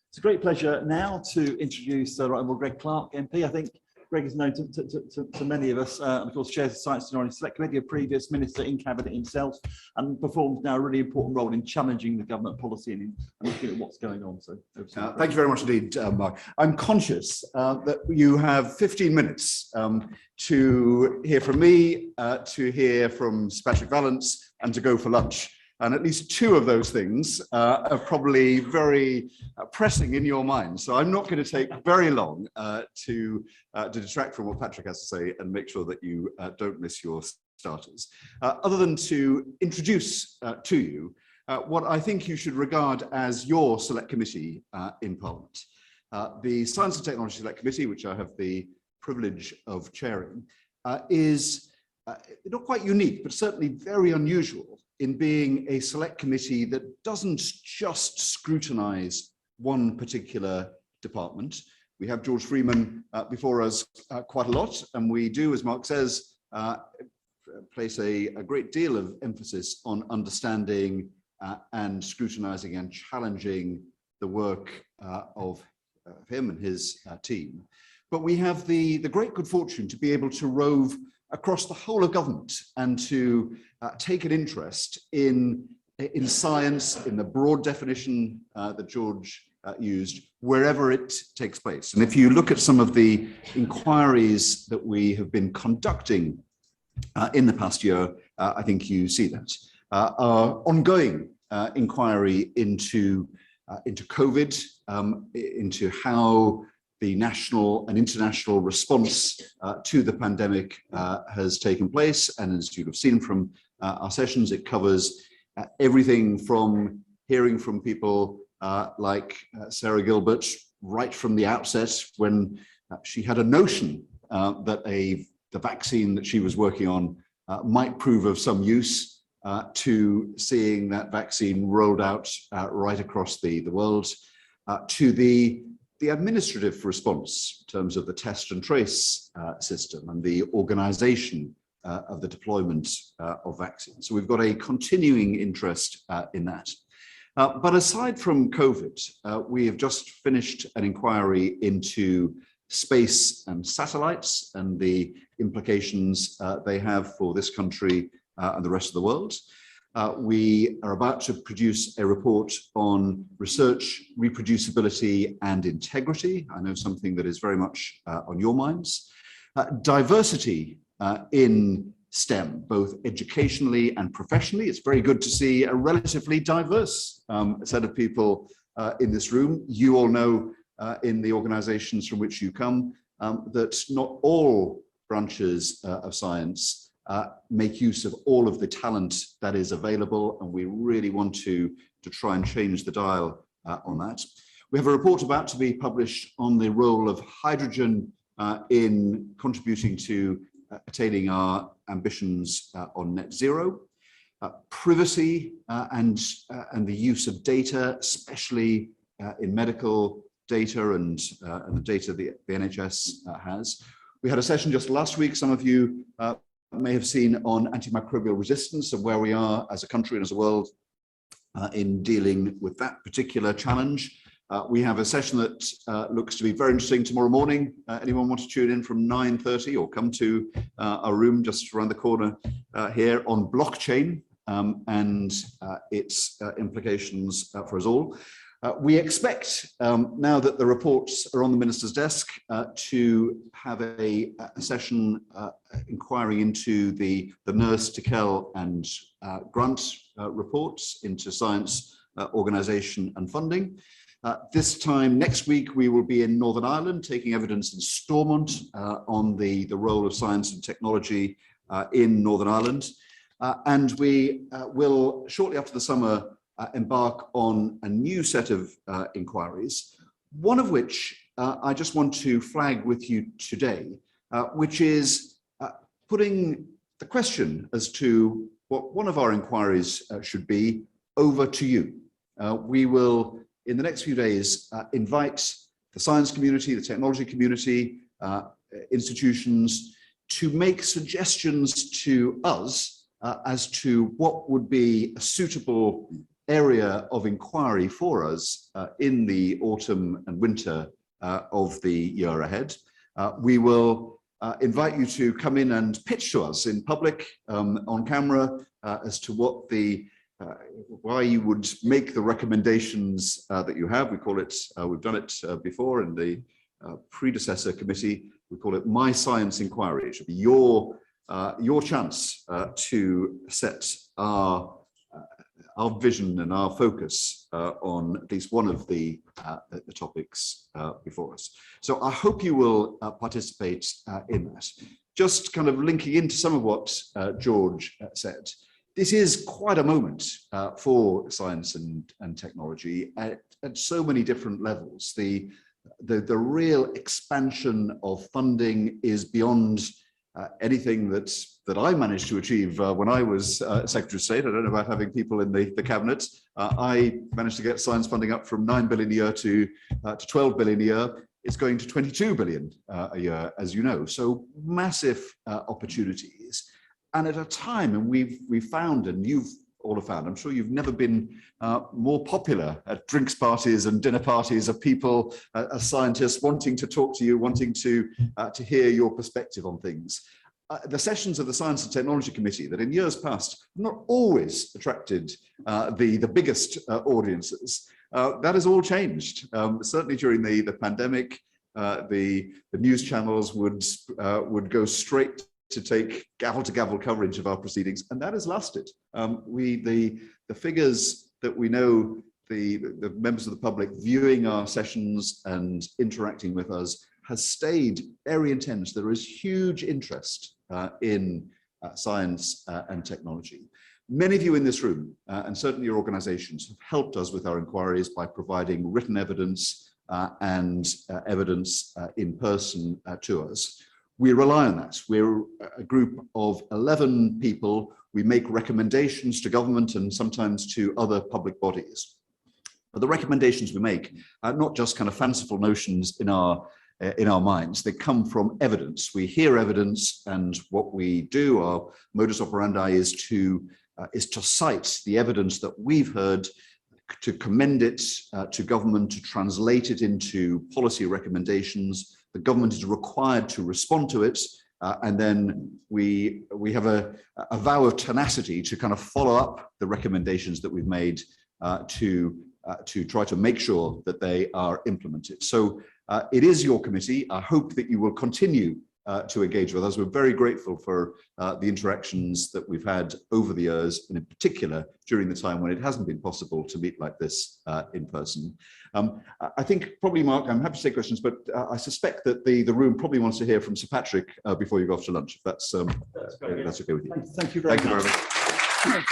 It's a great pleasure now to introduce Hon Greg Clark MP. I think Greg is known to many of us, and of course chairs the Science and Technology Select Committee, a previous minister in Cabinet himself, and performs now a really important role in challenging the government policy and looking at what's going on. So, thank you very much indeed, Mark. I'm conscious that you have 15 minutes to hear from me, to hear from Sir Patrick Vallance, and to go for lunch. And at least two of those things are probably very pressing in your mind. So I'm not going to take very long to distract from what Patrick has to say and make sure that you don't miss your starters. Other than to introduce to you what I think you should regard as your select committee in Parliament. The Science and Technology Select Committee, which I have the privilege of chairing, is not quite unique, but certainly very unusual in being a select committee that doesn't just scrutinize one particular department. We have George Freeman before us quite a lot, and we do, as Mark says, place a great deal of emphasis on understanding and scrutinizing and challenging the work of him and his team. But we have the great good fortune to be able to rove across the whole of government and to take an interest in science, in the broad definition that George used, wherever it takes place. And if you look at some of the inquiries that we have been conducting in the past year, I think you see that. Our ongoing inquiry into COVID, into how the national and international response to the pandemic has taken place. And as you'll have seen from our sessions, it covers everything from hearing from people like Sarah Gilbert right from the outset when she had a notion that the vaccine that she was working on might prove of some use, to seeing that vaccine rolled out right across the world, to the administrative response in terms of the test and trace system and the organization of the deployment of vaccines. So we've got a continuing interest in that. But aside from COVID, we have just finished an inquiry into space and satellites and the implications they have for this country and the rest of the world. We are about to produce a report on research, reproducibility and integrity. I know something that is very much on your minds. Diversity in STEM, both educationally and professionally. It's very good to see a relatively diverse set of people in this room. You all know in the organizations from which you come that not all branches of science make use of all of the talent that is available, and we really want to try and change the dial on that. We have a report about to be published on the role of hydrogen in contributing to attaining our ambitions on net zero. Privacy and the use of data, especially in medical data and the data the NHS has. We had a session just last week, some of you may have seen, on antimicrobial resistance and where we are as a country and as a world in dealing with that particular challenge. We have a session that looks to be very interesting tomorrow morning. Anyone want to tune in from 9:30 or come to our room just around the corner here on blockchain and its implications for us all. We expect, now that the reports are on the Minister's desk, to have a session inquiring into the nurse, Tickell and grant reports into science, organisation and funding. This time next week, we will be in Northern Ireland taking evidence in Stormont on the role of science and technology in Northern Ireland. And we will, shortly after the summer, embark on a new set of inquiries, one of which I just want to flag with you today, which is putting the question as to what one of our inquiries should be over to you. We will, in the next few days, invite the science community, the technology community, institutions to make suggestions to us as to what would be a suitable area of inquiry for us in the autumn and winter of the year ahead. We will invite you to come in and pitch to us in public, on camera, as to what why you would make the recommendations that you have. We call it, we've done it before in the predecessor committee. We call it My Science Inquiry. It should be your chance to set our vision and our focus on at least one of the topics before us. So I hope you will participate in that. Just kind of linking into some of what George said, this is quite a moment for science and technology at so many different levels. The real expansion of funding is beyond anything that I managed to achieve when I was Secretary of State. I don't know about having people in the cabinet. I managed to get science funding up from 9 billion a year to 12 billion a year. It's going to 22 billion a year, as you know. So massive opportunities. And at a time, and we've found, and you've all have found, I'm sure you've never been more popular at drinks parties and dinner parties of people, as scientists, wanting to talk to you, wanting to hear your perspective on things. The sessions of the Science and Technology Committee that in years past have not always attracted the biggest audiences. That has all changed. Certainly during the pandemic, the news channels would go straight to take gavel-to-gavel coverage of our proceedings, and that has lasted. The figures that we know, the members of the public viewing our sessions and interacting with us has stayed very intense. There is huge interest in science and technology. Many of you in this room, and certainly your organizations, have helped us with our inquiries by providing written evidence and evidence in person to us. We rely on that. We're a group of 11 people. We make recommendations to government and sometimes to other public bodies. But the recommendations we make are not just kind of fanciful notions in our minds. They come from evidence. We hear evidence, and what we do, our modus operandi, is to cite the evidence that we've heard, to commend it to government, to translate it into policy recommendations. The government is required to respond to it, and then we have a vow of tenacity to kind of follow up the recommendations that we've made to try to make sure that they are implemented. So it is your committee. I hope that you will continue to engage with us. We're very grateful for the interactions that we've had over the years, and in particular during the time when it hasn't been possible to meet like this in person. I think probably, Mark, I'm happy to take questions, but I suspect that the room probably wants to hear from Sir Patrick before you go off to lunch, if that's okay with you. Thank you very much. Thank you very much.